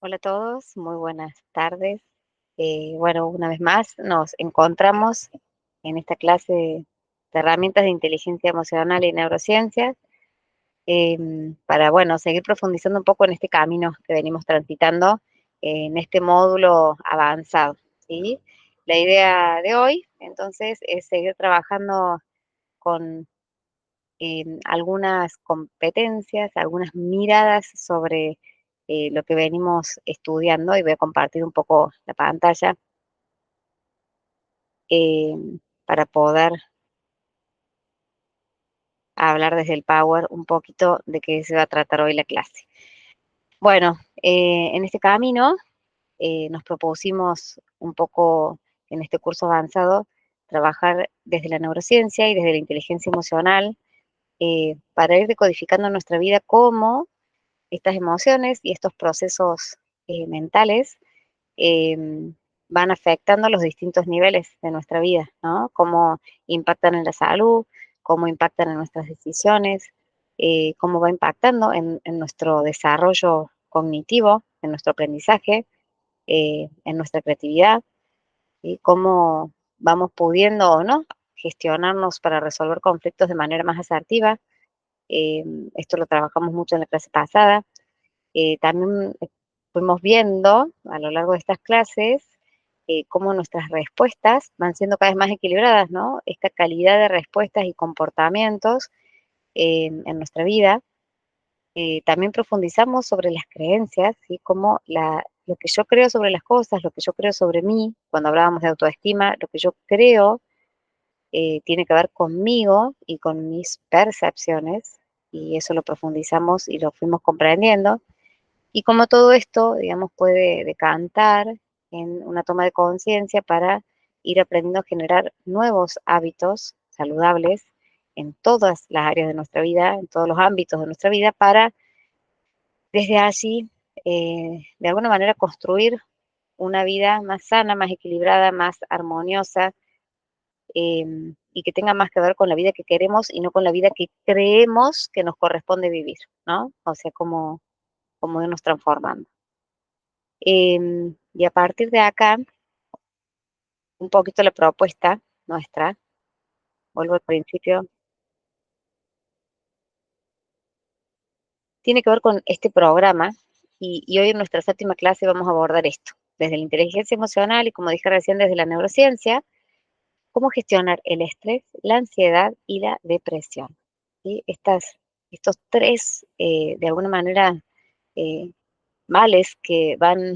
Hola a todos, muy buenas tardes. Bueno, una vez más nos encontramos en esta clase de herramientas de inteligencia emocional y neurociencias para, bueno, seguir profundizando un poco en este camino que venimos transitando en este módulo avanzado, ¿sí? La idea de hoy, entonces, es seguir trabajando con algunas competencias, algunas miradas sobre lo que venimos estudiando y voy a compartir un poco la pantalla para poder hablar desde el Power un poquito de qué se va a tratar hoy la clase. Bueno, en este camino nos propusimos un poco en este curso avanzado trabajar desde la neurociencia y desde la inteligencia emocional para ir decodificando en nuestra vida cómo estas emociones y estos procesos mentales van afectando los distintos niveles de nuestra vida, ¿no? Cómo impactan en la salud, cómo impactan en nuestras decisiones, cómo va impactando en nuestro desarrollo cognitivo, en nuestro aprendizaje, en nuestra creatividad, y cómo vamos pudiendo o no gestionarnos para resolver conflictos de manera más asertiva. Esto lo trabajamos mucho en la clase pasada. También fuimos viendo a lo largo de estas clases cómo nuestras respuestas van siendo cada vez más equilibradas, ¿no? Esta calidad de respuestas y comportamientos en nuestra vida. También profundizamos sobre las creencias, ¿sí? Cómo lo que yo creo sobre las cosas, lo que yo creo sobre mí, cuando hablábamos de autoestima, lo que yo creo tiene que ver conmigo y con mis percepciones, y eso lo profundizamos y lo fuimos comprendiendo. Y como todo esto, digamos, puede decantar en una toma de conciencia para ir aprendiendo a generar nuevos hábitos saludables en todas las áreas de nuestra vida, en todos los ámbitos de nuestra vida, para desde allí, de alguna manera, construir una vida más sana, más equilibrada, más armoniosa, y que tenga más que ver con la vida que queremos y no con la vida que creemos que nos corresponde vivir, ¿no? O sea, cómo irnos transformando. Y a partir de acá, un poquito la propuesta nuestra, vuelvo al principio, tiene que ver con este programa y hoy en nuestra séptima clase vamos a abordar esto, desde la inteligencia emocional y como dije recién, desde la neurociencia, cómo gestionar el estrés, la ansiedad y la depresión. ¿Sí? Estos tres, de alguna manera, eh, males que van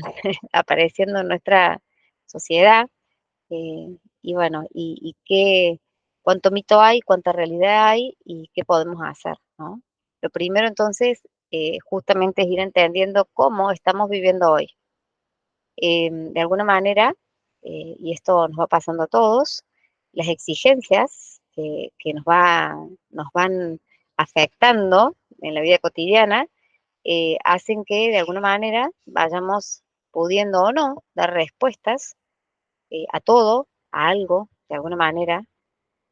apareciendo en nuestra sociedad. Y bueno, y qué, cuánto mito hay, cuánta realidad hay y qué podemos hacer, ¿no? Lo primero entonces, justamente es ir entendiendo cómo estamos viviendo hoy. De alguna manera, y esto nos va pasando a todos, las exigencias que nos van afectando en la vida cotidiana, hacen que de alguna manera vayamos pudiendo o no dar respuestas a todo, a algo, de alguna manera,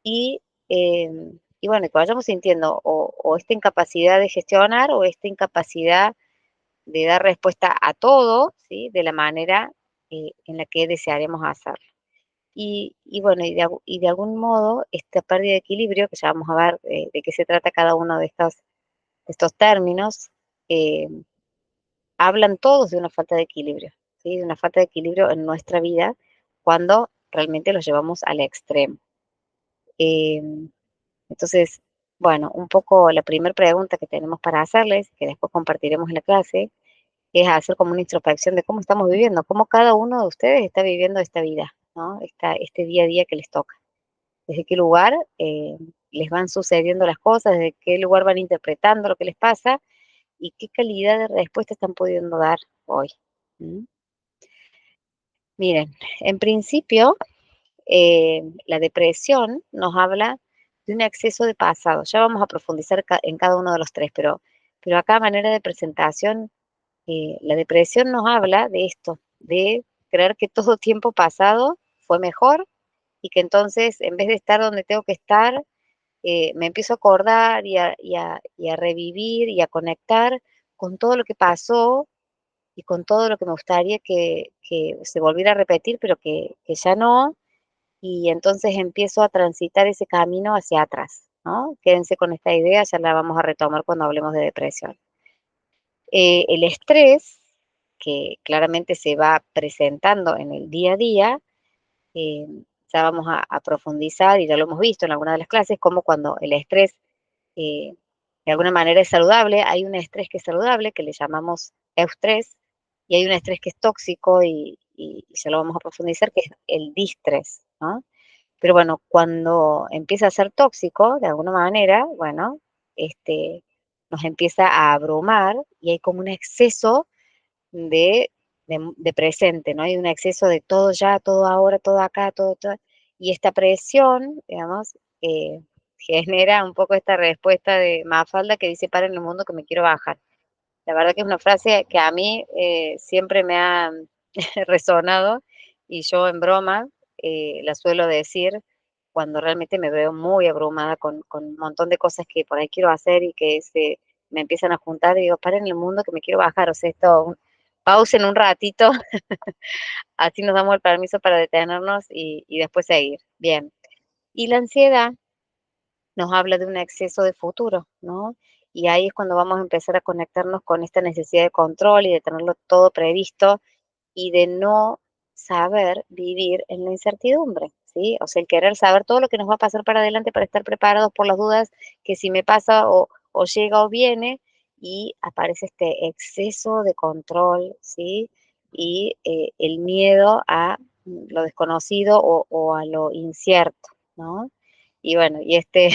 y bueno, que vayamos sintiendo o esta incapacidad de gestionar o esta incapacidad de dar respuesta a todo, ¿sí? De la manera en la que desearemos hacerlo. Y bueno, y de algún modo, esta pérdida de equilibrio, que ya vamos a ver de qué se trata cada uno de estos términos, eh, hablan todos de una falta de equilibrio, ¿sí? De una falta de equilibrio en nuestra vida cuando realmente los llevamos al extremo. Em, entonces, bueno, un poco la primera pregunta que tenemos para hacerles, que después compartiremos en la clase, es hacer como una introspección de cómo estamos viviendo, cómo cada uno de ustedes está viviendo esta vida, ¿no? Este día a día que les toca. Desde qué lugar les van sucediendo las cosas, desde qué lugar van interpretando lo que les pasa y qué calidad de respuesta están pudiendo dar hoy. ¿Mm? Miren, en principio, la depresión nos habla de un exceso de pasado. Ya vamos a profundizar en cada uno de los tres, pero acá a manera de presentación, la depresión nos habla de esto, de creer que todo tiempo pasado fue mejor y que entonces en vez de estar donde tengo que estar, me empiezo a acordar y a revivir y a conectar con todo lo que pasó y con todo lo que me gustaría que se volviera a repetir, pero que ya no, y entonces empiezo a transitar ese camino hacia atrás, ¿no? Quédense con esta idea, ya la vamos a retomar cuando hablemos de depresión. El estrés, que claramente se va presentando en el día a día, eh, ya vamos a profundizar y ya lo hemos visto en alguna de las clases, como cuando el estrés eh, de alguna manera es saludable, hay un estrés que es saludable, que le llamamos eustrés, y hay un estrés que es tóxico y ya lo vamos a profundizar, que es el distrés, ¿no? Pero bueno, cuando empieza a ser tóxico, de alguna manera, bueno, este, nos empieza a abrumar y hay como un exceso de, de presente, ¿no? Hay un exceso de todo ya, todo ahora, todo acá, todo. Y esta presión, digamos, genera un poco esta respuesta de Mafalda que dice, para en el mundo que me quiero bajar. La verdad que es una frase que a mí siempre me ha resonado y yo en broma la suelo decir cuando realmente me veo muy abrumada con un montón de cosas que por ahí quiero hacer y que se me empiezan a juntar y digo, paren el mundo que me quiero bajar, o sea, esto, pausen un ratito, así nos damos el permiso para detenernos y después seguir. Bien. Y la ansiedad nos habla de un exceso de futuro, ¿no? Y ahí es cuando vamos a empezar a conectarnos con esta necesidad de control y de tenerlo todo previsto y de no saber vivir en la incertidumbre, ¿sí? O sea, el querer saber todo lo que nos va a pasar para adelante para estar preparados por las dudas que si me pasa o llega o viene y aparece este exceso de control, ¿sí? Y el miedo a lo desconocido o a lo incierto, ¿no? Y bueno, y este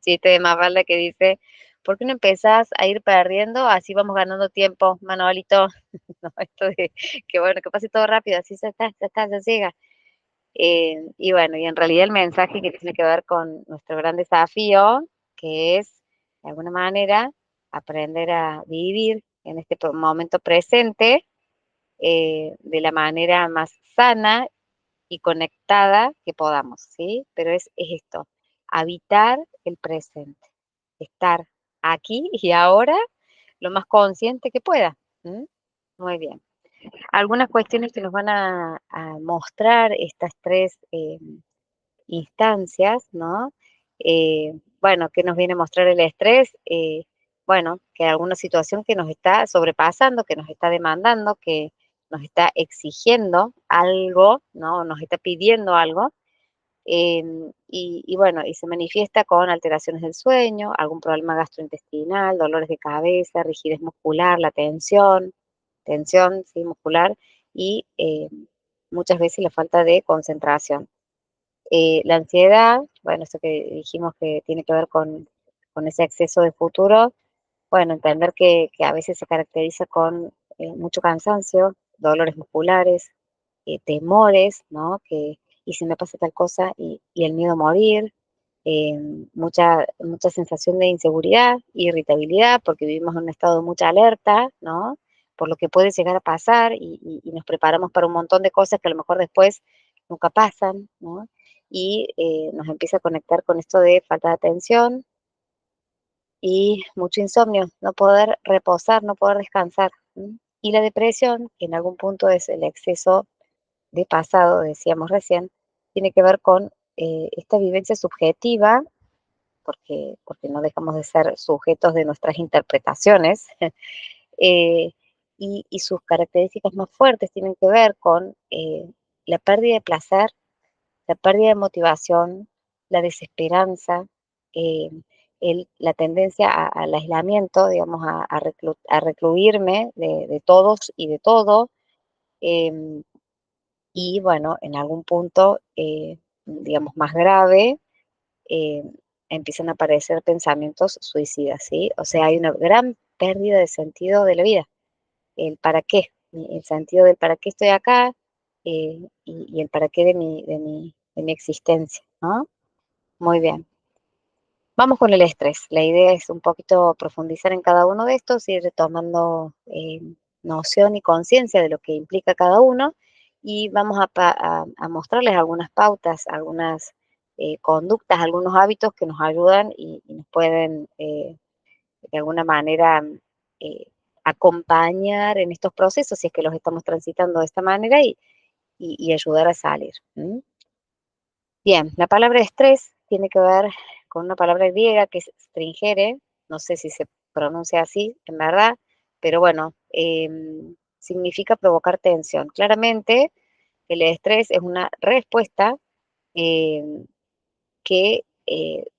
chiste de Mafalda que dice, ¿por qué no empezás a ir perdiendo? Así vamos ganando tiempo, Manuelito. No, esto de que bueno, que pase todo rápido, así ya está, ya llega. Y bueno, y en realidad el mensaje que tiene que ver con nuestro gran desafío, que es, de alguna manera, aprender a vivir en este momento presente de la manera más sana y conectada que podamos, ¿sí? Pero es esto, habitar el presente, estar aquí y ahora lo más consciente que pueda. ¿M? Muy bien. Algunas cuestiones que nos van a mostrar estas 3 instancias, ¿no? Bueno, ¿qué nos viene a mostrar el estrés? Bueno, que alguna situación que nos está sobrepasando, que nos está demandando, que nos está exigiendo algo, ¿no? Nos está pidiendo algo, y bueno, y se manifiesta con alteraciones del sueño, algún problema gastrointestinal, dolores de cabeza, rigidez muscular, la tensión, sí, muscular y muchas veces la falta de concentración. La ansiedad, bueno, esto que dijimos que tiene que ver con ese exceso de futuro, bueno, entender que a veces se caracteriza con mucho cansancio, dolores musculares, temores, ¿no? Que, y si me pasa tal cosa, y el miedo a morir, mucha sensación de inseguridad, irritabilidad, porque vivimos en un estado de mucha alerta, ¿no? Por lo que puede llegar a pasar y nos preparamos para un montón de cosas que a lo mejor después nunca pasan, ¿no? Y nos empieza a conectar con esto de falta de atención y mucho insomnio, no poder reposar, no poder descansar. ¿M? Y la depresión, que en algún punto es el exceso de pasado, decíamos recién, tiene que ver con esta vivencia subjetiva, porque no dejamos de ser sujetos de nuestras interpretaciones, eh, y sus características más fuertes tienen que ver con la pérdida de placer, la pérdida de motivación, la desesperanza, eh, la tendencia al aislamiento, digamos, a recluirme de todos y de todo, em, y bueno, en algún punto, digamos, más grave, eh, empiezan a aparecer pensamientos suicidas, ¿sí? O sea, hay una gran pérdida de sentido de la vida, el para qué, el sentido del para qué estoy acá y el para qué de mi existencia, ¿no? Muy bien. Vamos con el estrés. La idea es un poquito profundizar en cada uno de estos, ir tomando noción y conciencia de lo que implica cada uno y vamos a mostrarles algunas pautas, algunas conductas, algunos hábitos que nos ayudan y nos pueden de alguna manera eh, acompañar en estos procesos, si es que los estamos transitando de esta manera, y ayudar a salir. Bien, la palabra estrés tiene que ver con una palabra griega que es stringere, no sé si se pronuncia así, en verdad, pero bueno, significa provocar tensión. Claramente, el estrés es una respuesta em, que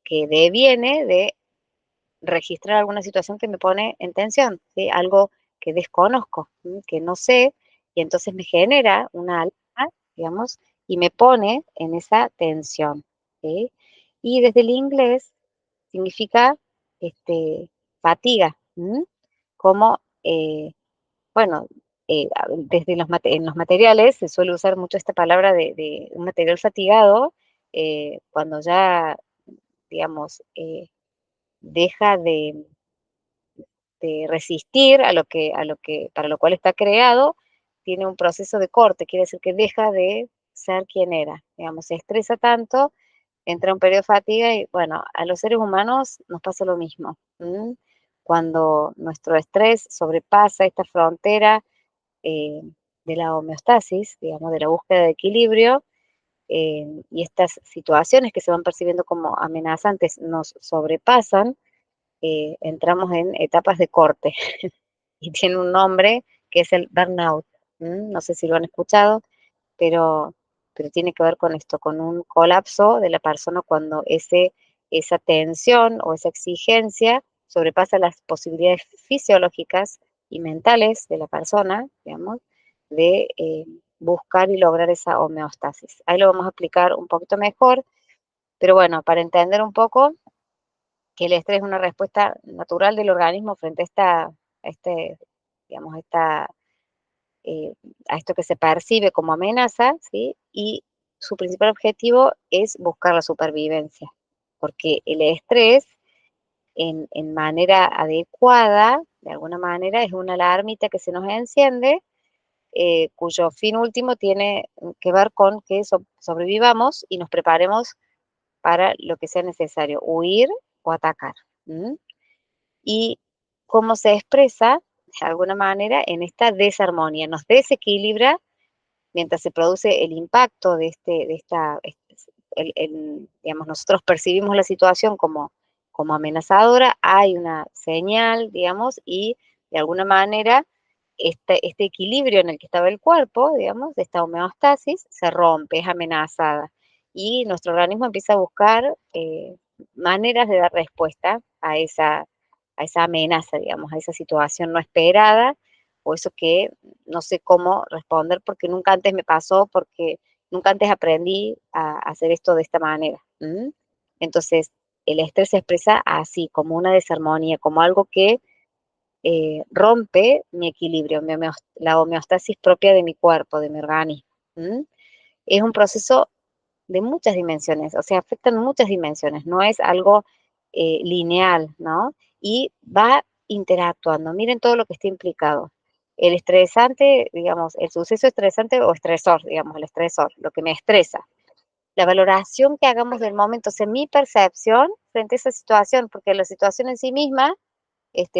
deviene de registrar alguna situación que me pone en tensión, ¿sí? Algo que desconozco, que no sé, y entonces me genera una alarma, digamos, y me pone en esa tensión, ¿sí? Y desde el inglés significa fatiga, como, bueno, desde en los materiales se suele usar mucho esta palabra de un material fatigado, cuando ya, digamos, deja de resistir a lo que para lo cual está creado, tiene un proceso de corte, quiere decir que deja de ser quien era, digamos, se estresa tanto, entra un periodo de fatiga y, bueno, a los seres humanos nos pasa lo mismo, Cuando nuestro estrés sobrepasa esta frontera, eh, de la homeostasis, digamos, de la búsqueda de equilibrio, y estas situaciones que se van percibiendo como amenazantes nos sobrepasan, entramos en etapas de corte y tiene un nombre que es el burnout. No sé si lo han escuchado, pero, pero tiene que ver con esto, con un colapso de la persona cuando esa tensión o esa exigencia sobrepasa las posibilidades fisiológicas y mentales de la persona, digamos, de buscar y lograr esa homeostasis. Ahí lo vamos a explicar un poquito mejor, pero bueno, para entender un poco que el estrés es una respuesta natural del organismo frente a este, digamos, eh, a esto que se percibe como amenaza, ¿sí? Y su principal objetivo es buscar la supervivencia, porque el estrés en manera adecuada, de alguna manera, es una alarmita que se nos enciende, cuyo fin último tiene que ver con que sobrevivamos y nos preparemos para lo que sea necesario, huir o atacar. ¿M? Y cómo se expresa, de alguna manera, en esta desarmonía. Nos desequilibra mientras se produce el impacto digamos, nosotros percibimos la situación como amenazadora, hay una señal, digamos, y de alguna manera este equilibrio en el que estaba el cuerpo, digamos, de esta homeostasis, se rompe, es amenazada. Y nuestro organismo empieza a buscar maneras de dar respuesta a esa amenaza, digamos, a esa situación no esperada, o eso que no sé cómo responder porque nunca antes me pasó, porque nunca antes aprendí a hacer esto de esta manera. Entonces, el estrés se expresa así, como una desarmonía, como algo que rompe mi equilibrio, la homeostasis propia de mi cuerpo, de mi organismo. Es un proceso de muchas dimensiones, o sea, afectan muchas dimensiones, no es algo lineal, ¿no? Y va interactuando. Miren todo lo que está implicado. El estresante, digamos, el suceso estresante o estresor, digamos, el estresor, lo que me estresa. La valoración que hagamos del momento, o sea, mi percepción frente a esa situación, porque la situación en sí misma,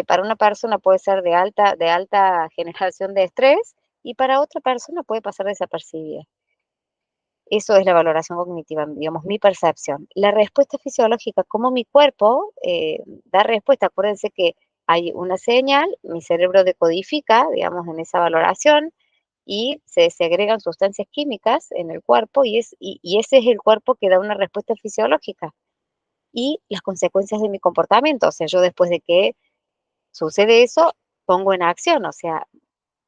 para una persona puede ser de alta generación de estrés y para otra persona puede pasar desapercibida. Eso es la valoración cognitiva, digamos, mi percepción. La respuesta fisiológica, cómo mi cuerpo da respuesta. Acuérdense que hay una señal, mi cerebro decodifica, digamos, en esa valoración y se segregan sustancias químicas en el cuerpo y ese es el cuerpo que da una respuesta fisiológica. Y las consecuencias de mi comportamiento, o sea, yo después de que sucede eso, pongo en acción, o sea,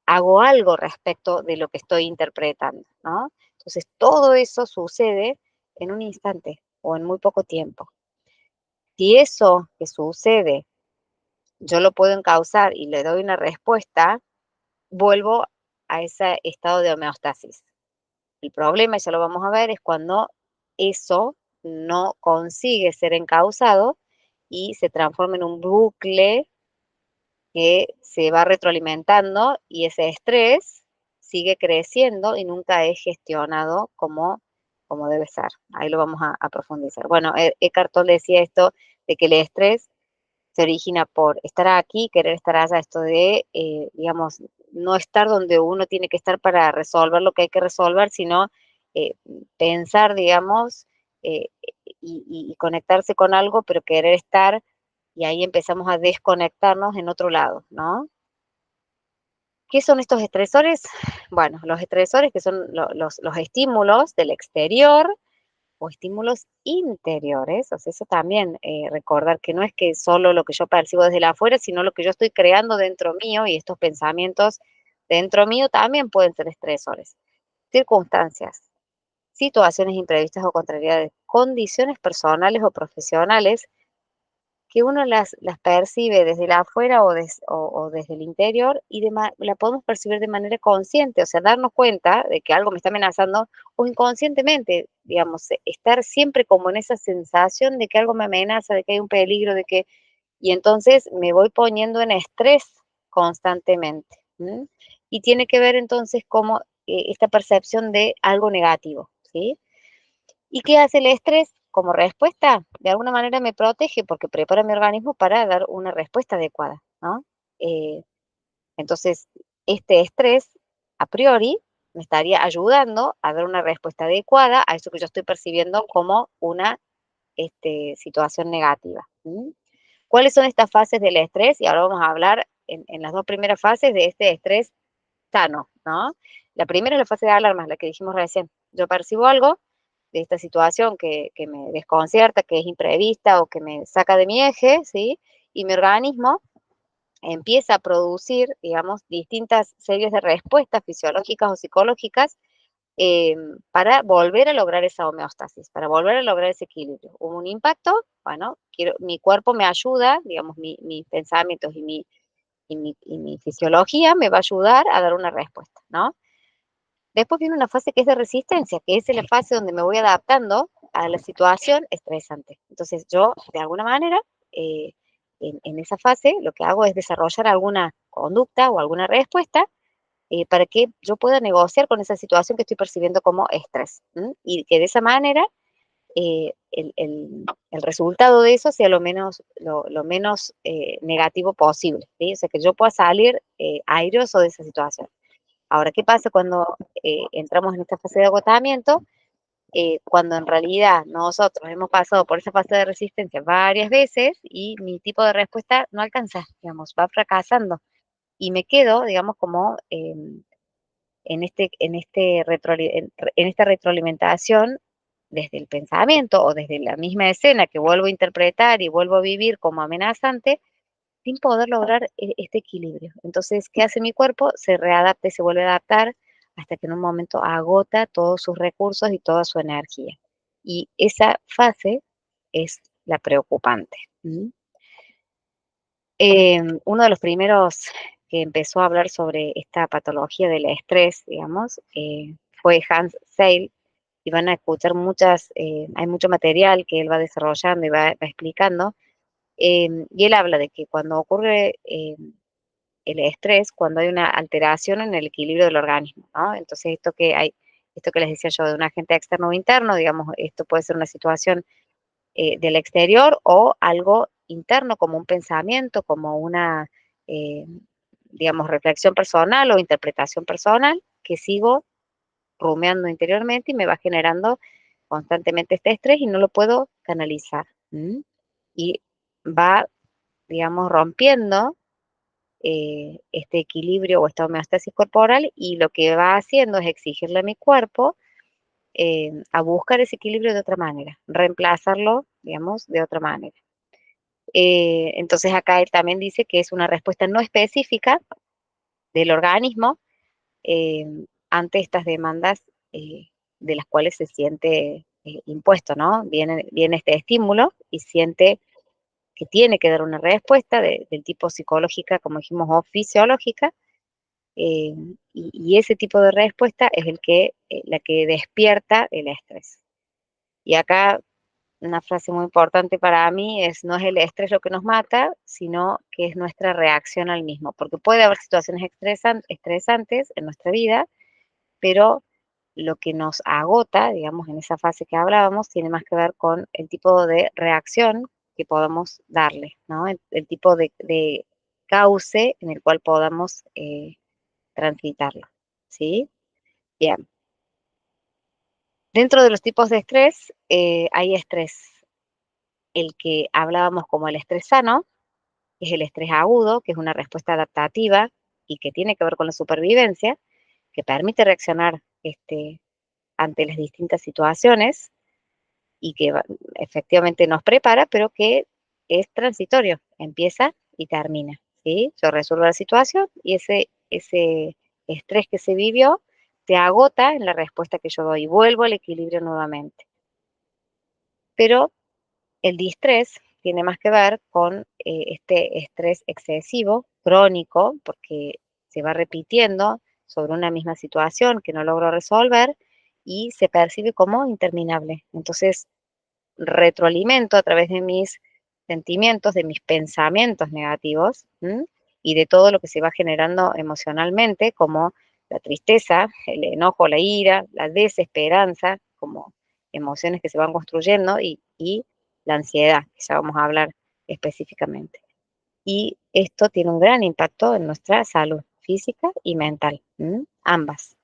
hago algo respecto de lo que estoy interpretando, ¿no? Entonces, todo eso sucede en un instante o en muy poco tiempo. Si eso que sucede yo lo puedo encauzar y le doy una respuesta, vuelvo a ese estado de homeostasis. El problema, y ya lo vamos a ver, es cuando eso no consigue ser encauzado y se transforma en un bucle que se va retroalimentando y ese estrés sigue creciendo y nunca es gestionado como debe ser. Ahí lo vamos a profundizar. Bueno, Eckhart Tolle decía esto de que el estrés se origina por estar aquí, querer estar allá, esto de, digamos, no estar donde uno tiene que estar para resolver lo que hay que resolver, sino eh, pensar, digamos, eh, y conectarse con algo, pero querer estar, y ahí empezamos a desconectarnos en otro lado, ¿no? ¿Qué son estos estresores? Bueno, los estresores que son los estímulos del exterior o estímulos interiores, o sea, eso también recordar que no es que solo lo que yo percibo desde la afuera, sino lo que yo estoy creando dentro mío y estos pensamientos dentro mío también pueden ser estresores. Circunstancias, situaciones imprevistas o contrariedades, condiciones personales o profesionales que uno las percibe desde la afuera o desde el interior y la podemos percibir de manera consciente, o sea, darnos cuenta de que algo me está amenazando o inconscientemente, digamos, estar siempre como en esa sensación de que algo me amenaza, de que hay un peligro, y entonces me voy poniendo en estrés constantemente. ¿M? Y tiene que ver entonces como esta percepción de algo negativo, ¿sí? ¿Y qué hace el estrés? Como respuesta, de alguna manera me protege porque prepara mi organismo para dar una respuesta adecuada, ¿no? Eh, entonces, este estrés, a priori, me estaría ayudando a dar una respuesta adecuada a eso que yo estoy percibiendo como una situación negativa. ¿M? ¿Cuáles son estas fases del estrés? Y ahora vamos a hablar en las dos primeras fases de este estrés sano, ¿no? La primera es la fase de alarma, la que dijimos recién. Yo percibo algo de esta situación que me desconcierta, que es imprevista o que me saca de mi eje, ¿sí? Y mi organismo empieza a producir, digamos, distintas series de respuestas fisiológicas o psicológicas para volver a lograr esa homeostasis, para volver a lograr ese equilibrio. Hubo un impacto, bueno, mi cuerpo me ayuda, digamos, mis pensamientos y mi fisiología me va a ayudar a dar una respuesta, ¿no? Después viene una fase que es de resistencia, que es la fase donde me voy adaptando a la situación estresante. Entonces yo, de alguna manera, eh, en esa fase lo que hago es desarrollar alguna conducta o alguna respuesta para que yo pueda negociar con esa situación que estoy percibiendo como estrés. ¿M? Y que de esa manera el resultado de eso sea lo menos negativo posible, ¿sí? O sea, que yo pueda salir airoso de esa situación. Ahora, ¿qué pasa cuando entramos en esta fase de agotamiento? Cuando en realidad nosotros hemos pasado por esa fase de resistencia varias veces y mi tipo de respuesta no alcanza, digamos, va fracasando y me quedo, digamos, como en esta retroalimentación desde el pensamiento o desde la misma escena que vuelvo a interpretar y vuelvo a vivir como amenazante, sin poder lograr este equilibrio. Entonces, ¿qué hace mi cuerpo? Se readapta y se vuelve a adaptar hasta que en un momento agota todos sus recursos y toda su energía. Y esa fase es la preocupante. ¿M? Uno de los primeros que empezó a hablar sobre esta patología del estrés, digamos, fue Hans Seil, y van a escuchar hay mucho material que él va desarrollando y va explicando, y él habla de que cuando ocurre el estrés, cuando hay una alteración en el equilibrio del organismo, ¿no? Entonces, esto que les decía yo de un agente externo o interno, digamos, esto puede ser una situación del exterior o algo interno, como un pensamiento, como una, eh, digamos, reflexión personal o interpretación personal que sigo rumiando interiormente y me va generando constantemente este estrés y no lo puedo canalizar. ¿M? Y va, digamos, rompiendo este equilibrio o esta homeostasis corporal y lo que va haciendo es exigirle a mi cuerpo a buscar ese equilibrio de otra manera, reemplazarlo, digamos, de otra manera. Entonces acá él también dice que es una respuesta no específica del organismo eh, ante estas demandas de las cuales se siente impuesto, ¿no? Viene este estímulo y siente que tiene que dar una respuesta del tipo psicológica, como dijimos, o fisiológica, y ese tipo de respuesta es la que despierta el estrés. Y acá una frase muy importante para mí es, no es el estrés lo que nos mata, sino que es nuestra reacción al mismo, porque puede haber situaciones estresantes en nuestra vida, pero lo que nos agota, digamos, en esa fase que hablábamos, tiene más que ver con el tipo de reacción que podamos darle, ¿no? El tipo de cauce en el cual podamos transitarlo, ¿sí? Bien. Dentro de los tipos de estrés, hay estrés, el que hablábamos como el estrés sano, que es el estrés agudo, que es una respuesta adaptativa y que tiene que ver con la supervivencia, que permite reaccionar ante las distintas situaciones y que efectivamente nos prepara, pero que es transitorio, empieza y termina, ¿sí? Yo resuelvo la situación y ese estrés que se vivió se agota en la respuesta que yo doy y vuelvo al equilibrio nuevamente. Pero el distrés tiene más que ver con este estrés excesivo, crónico, porque se va repitiendo sobre una misma situación que no logro resolver y se percibe como interminable. Entonces, retroalimento a través de mis sentimientos, de mis pensamientos negativos, ¿m? Y de todo lo que se va generando emocionalmente, como la tristeza, el enojo, la ira, la desesperanza, como emociones que se van construyendo, y la ansiedad, que ya vamos a hablar específicamente. Y esto tiene un gran impacto en nuestra salud física y mental, ambas.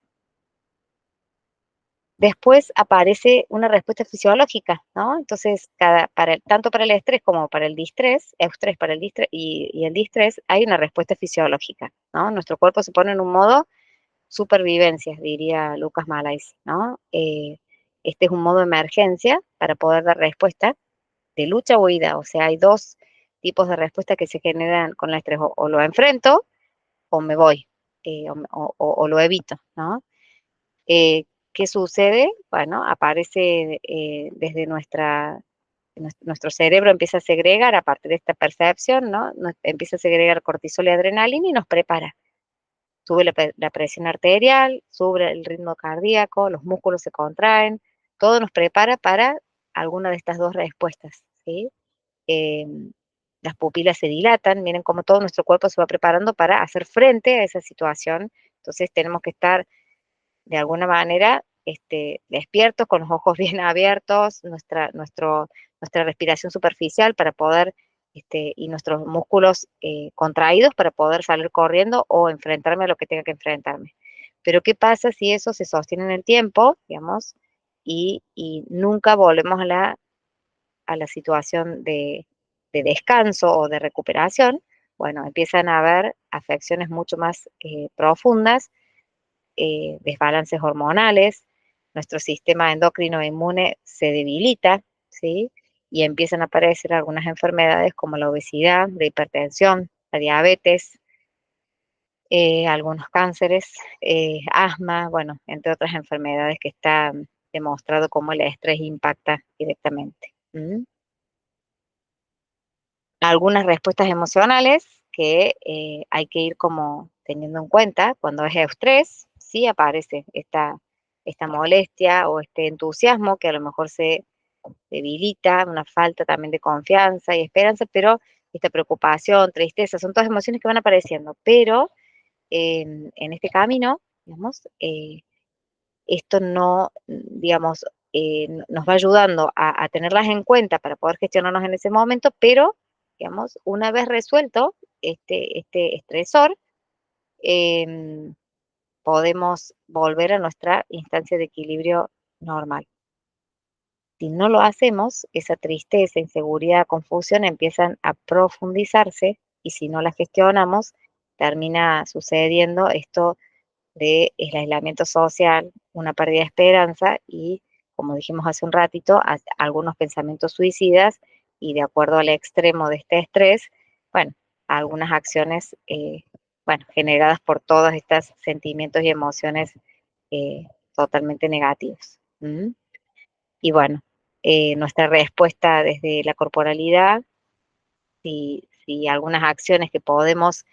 Después aparece una respuesta fisiológica, ¿no? Entonces, tanto para el estrés como para el distrés, eustrés para el distrés y el distrés, hay una respuesta fisiológica, ¿no? Nuestro cuerpo se pone en un modo supervivencia, diría Lucas Malais, ¿no? Este es un modo de emergencia para poder dar respuesta de lucha o huida, o sea, hay dos tipos de respuesta que se generan con el estrés, o lo enfrento o me voy, o lo evito, ¿no? Eh, ¿Qué sucede? Bueno, aparece desde nuestro cerebro empieza a segregar, a partir de esta percepción, ¿no? Empieza a segregar cortisol y adrenalina y nos prepara. Sube la presión arterial, sube el ritmo cardíaco, los músculos se contraen, todo nos prepara para alguna de estas dos respuestas, ¿sí? Em, las pupilas se dilatan, miren cómo todo nuestro cuerpo se va preparando para hacer frente a esa situación. Entonces tenemos que estar de alguna manera, despiertos, con los ojos bien abiertos, nuestra respiración superficial para poder, y nuestros músculos contraídos para poder salir corriendo o enfrentarme a lo que tenga que enfrentarme. Pero ¿qué pasa si eso se sostiene en el tiempo, digamos, y nunca volvemos a la situación de descanso o de recuperación? Bueno, empiezan a haber afecciones mucho más profundas, desbalances hormonales, nuestro sistema endocrino e inmune se debilita, ¿sí? Y empiezan a aparecer algunas enfermedades como la obesidad, la hipertensión, la diabetes, algunos cánceres, asma, bueno, entre otras enfermedades que está demostrado cómo el estrés impacta directamente. Algunas respuestas emocionales que hay que ir como teniendo en cuenta cuando es estrés, sí aparece esta molestia o este entusiasmo que a lo mejor se debilita, una falta también de confianza y esperanza, pero esta preocupación, tristeza, son todas emociones que van apareciendo, pero en este camino, digamos, esto no, digamos, nos va ayudando a tenerlas en cuenta para poder gestionarnos en ese momento, pero, digamos, una vez resuelto este estresor, em, podemos volver a nuestra instancia de equilibrio normal. Si no lo hacemos, esa tristeza, inseguridad, confusión empiezan a profundizarse y si no la gestionamos, termina sucediendo esto de el aislamiento social, una pérdida de esperanza y, como dijimos hace un ratito, algunos pensamientos suicidas y de acuerdo al extremo de este estrés, bueno, algunas acciones, bueno, generadas por todos estos sentimientos y emociones totalmente negativos. Y bueno, nuestra respuesta desde la corporalidad, si algunas acciones que podemos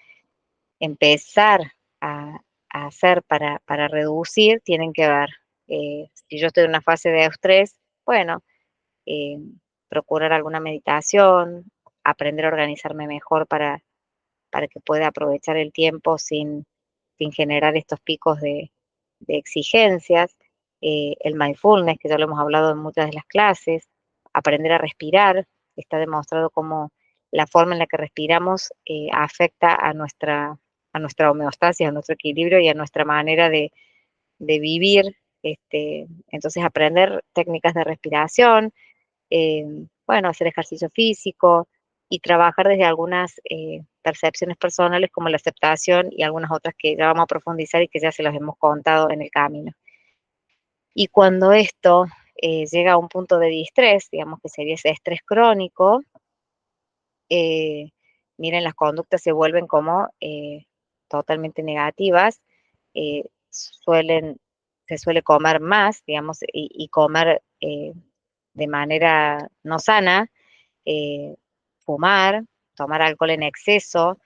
empezar a hacer para reducir tienen que ver, si yo estoy en una fase de estrés, bueno, eh, procurar alguna meditación, aprender a organizarme mejor para que pueda aprovechar el tiempo sin generar estos picos de exigencias, el mindfulness, que ya lo hemos hablado en muchas de las clases, aprender a respirar, está demostrado cómo la forma en la que respiramos afecta a nuestra homeostasis, a nuestro equilibrio y a nuestra manera de vivir. Entonces, aprender técnicas de respiración, eh, bueno, hacer ejercicio físico y trabajar desde algunas percepciones personales como la aceptación y algunas otras que ya vamos a profundizar y que ya se los hemos contado en el camino. Y cuando esto llega a un punto de distrés, digamos que sería ese estrés crónico, eh, miren, las conductas se vuelven como totalmente negativas, suelen, se suele comer más, digamos, y comer de manera no sana, eh, fumar, tomar alcohol en exceso,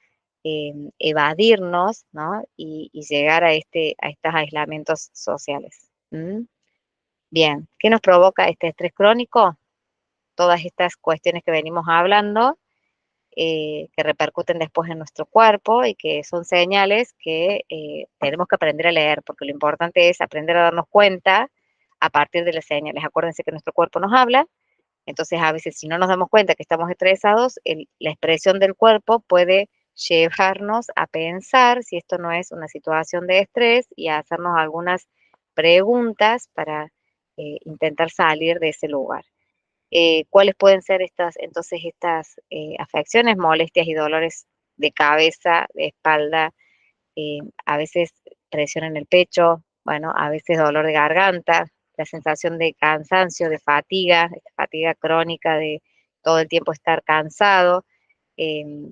evadirnos, ¿no? Y llegar a estos aislamientos sociales. ¿Mm? Bien, ¿qué nos provoca este estrés crónico? Todas estas cuestiones que venimos hablando, que repercuten después en nuestro cuerpo y que son señales que tenemos que aprender a leer, porque lo importante es aprender a darnos cuenta a partir de las señales. Acuérdense que nuestro cuerpo nos habla, entonces a veces si no nos damos cuenta que estamos estresados, la expresión del cuerpo puede llevarnos a pensar si esto no es una situación de estrés y a hacernos algunas preguntas para intentar salir de ese lugar. ¿Cuáles pueden ser estas afecciones, molestias y dolores de cabeza, de espalda, a veces presión en el pecho, bueno, a veces dolor de garganta, la sensación de cansancio, de fatiga, fatiga crónica de todo el tiempo estar cansado, em,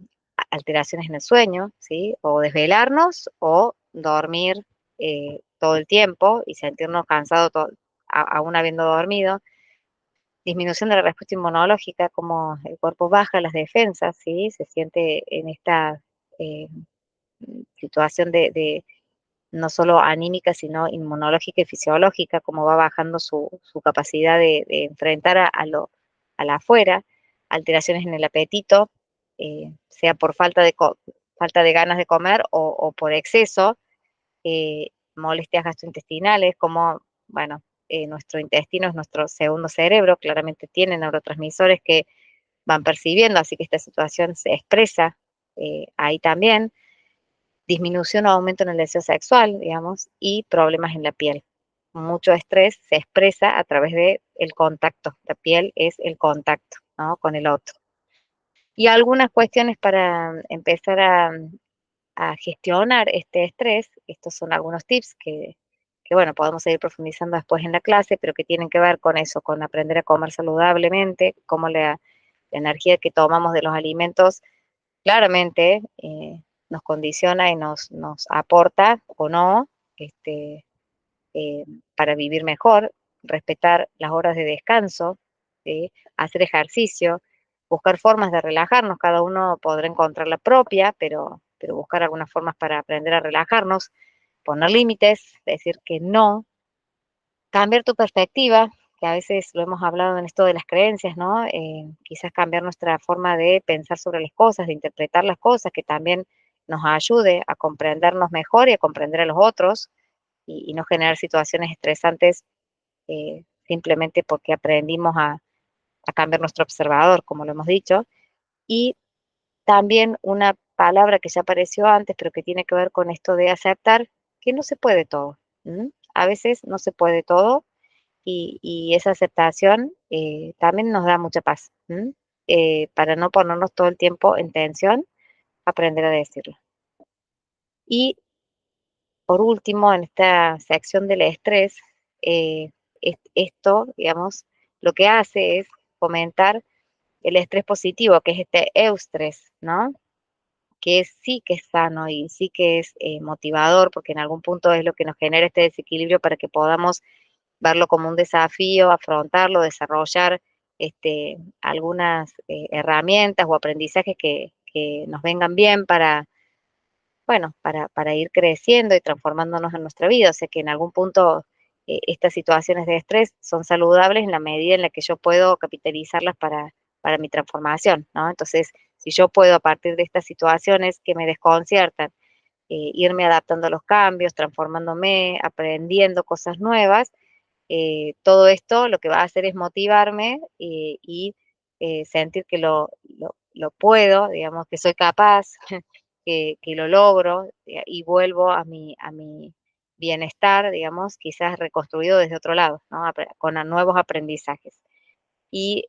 alteraciones en el sueño, ¿sí? O desvelarnos o dormir todo el tiempo y sentirnos cansados aún habiendo dormido. Disminución de la respuesta inmunológica, como el cuerpo baja las defensas, ¿sí? Se siente en esta eh, situación de no solo anímica, sino inmunológica y fisiológica, como va bajando su capacidad de enfrentar a la afuera, alteraciones en el apetito, sea por falta de ganas de comer o por exceso, molestias gastrointestinales, como, bueno, nuestro intestino es nuestro segundo cerebro, claramente tiene neurotransmisores que van percibiendo, así que esta situación se expresa ahí también. Disminución o aumento en el deseo sexual, digamos, y problemas en la piel. Mucho estrés se expresa a través de el contacto. La piel es el contacto, ¿no? Con el otro. Y algunas cuestiones para empezar a gestionar este estrés. Estos son algunos tips que, bueno, podemos seguir profundizando después en la clase, pero que tienen que ver con eso, con aprender a comer saludablemente, cómo la energía que tomamos de los alimentos claramente nos condiciona y nos aporta o no este, eh, para vivir mejor, respetar las horas de descanso, ¿sí? Hacer ejercicio, buscar formas de relajarnos, cada uno podrá encontrar la propia, pero buscar algunas formas para aprender a relajarnos, poner límites, decir que no, cambiar tu perspectiva, que a veces lo hemos hablado en esto de las creencias, ¿no? Quizás cambiar nuestra forma de pensar sobre las cosas, de interpretar las cosas, que también nos ayude a comprendernos mejor y a comprender a los otros y no generar situaciones estresantes simplemente porque aprendimos a cambiar nuestro observador, como lo hemos dicho. Y también una palabra que ya apareció antes, pero que tiene que ver con esto de aceptar que no se puede todo. ¿M? A veces no se puede todo y esa aceptación también nos da mucha paz. ¿M? Para no ponernos todo el tiempo en tensión, aprender a decirlo. Y por último, en esta sección del estrés, eh, esto, digamos, lo que hace es fomentar el estrés positivo, que es este eustrés, ¿no? Sí que es sano y sí que es motivador, porque en algún punto es lo que nos genera este desequilibrio para que podamos verlo como un desafío, afrontarlo, desarrollar algunas herramientas o aprendizajes que nos vengan bien para, bueno, para ir creciendo y transformándonos en nuestra vida. O sea que en algún punto estas situaciones de estrés son saludables en la medida en la que yo puedo capitalizarlas para mi transformación, ¿no? Entonces, si yo puedo a partir de estas situaciones que me desconciertan, irme adaptando a los cambios, transformándome, aprendiendo cosas nuevas, todo esto lo que va a hacer es motivarme y sentir que lo puedo, digamos, que soy capaz, que lo logro, y vuelvo a mi bienestar, digamos, quizás reconstruido desde otro lado, ¿no? Con nuevos aprendizajes. Y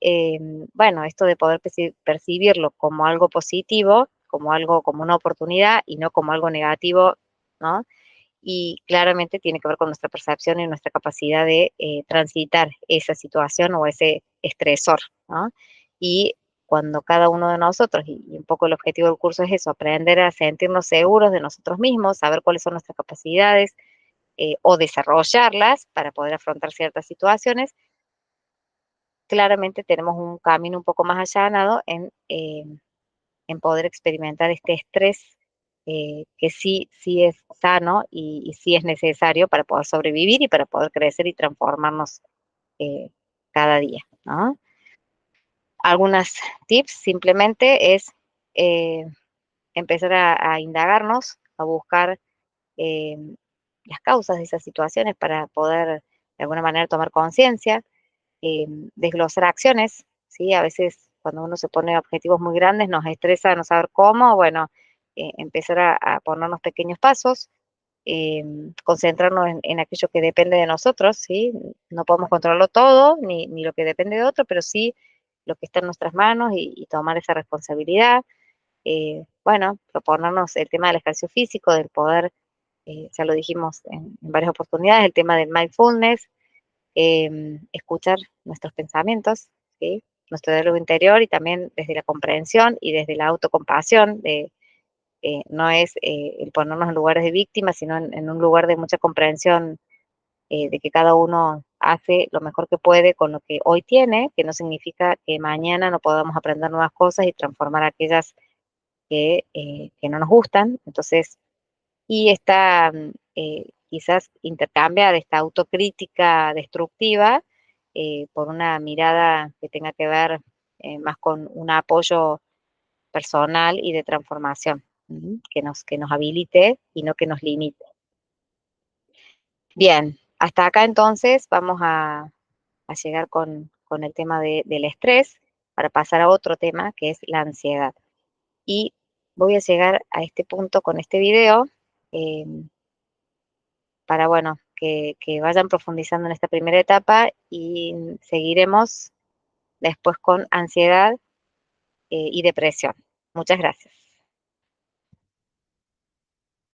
bueno, esto de poder percibirlo como algo positivo, como algo, como una oportunidad y no como algo negativo, ¿no? Y claramente tiene que ver con nuestra percepción y nuestra capacidad de transitar esa situación o ese estresor, ¿no? Y cuando cada uno de nosotros, y un poco el objetivo del curso es eso, aprender a sentirnos seguros de nosotros mismos, saber cuáles son nuestras capacidades o desarrollarlas para poder afrontar ciertas situaciones, claramente tenemos un camino un poco más allanado en poder experimentar este estrés que sí es sano y sí es necesario para poder sobrevivir y para poder crecer y transformarnos cada día, ¿no? Algunas tips simplemente es eh, empezar a indagarnos, a buscar eh, las causas de esas situaciones para poder de alguna manera tomar conciencia, eh, desglosar acciones, ¿sí? A veces cuando uno se pone objetivos muy grandes nos estresa no saber cómo, bueno, empezar a ponernos pequeños pasos, concentrarnos en aquello que depende de nosotros, ¿sí? No podemos controlarlo todo, ni lo que depende de otro, pero sí lo que está en nuestras manos y tomar esa responsabilidad. Bueno, proponernos el tema del ejercicio físico, del poder, ya lo dijimos en varias oportunidades, el tema del mindfulness, escuchar nuestros pensamientos, ¿sí? Nuestro diálogo interior y también desde la comprensión y desde la autocompasión, no es el ponernos en lugares de víctima, sino en un lugar de mucha comprensión de que cada uno hace lo mejor que puede con lo que hoy tiene, que no significa que mañana no podamos aprender nuevas cosas y transformar aquellas que no nos gustan. Entonces, y esta quizás intercambiar esta autocrítica destructiva por una mirada que tenga que ver más con un apoyo personal y de transformación, que nos habilite y no que nos limite. Bien, hasta acá entonces vamos a llegar con el tema del estrés para pasar a otro tema que es la ansiedad. Y voy a llegar a este punto con este video para, bueno, que vayan profundizando en esta primera etapa y seguiremos después con ansiedad y depresión. Muchas gracias.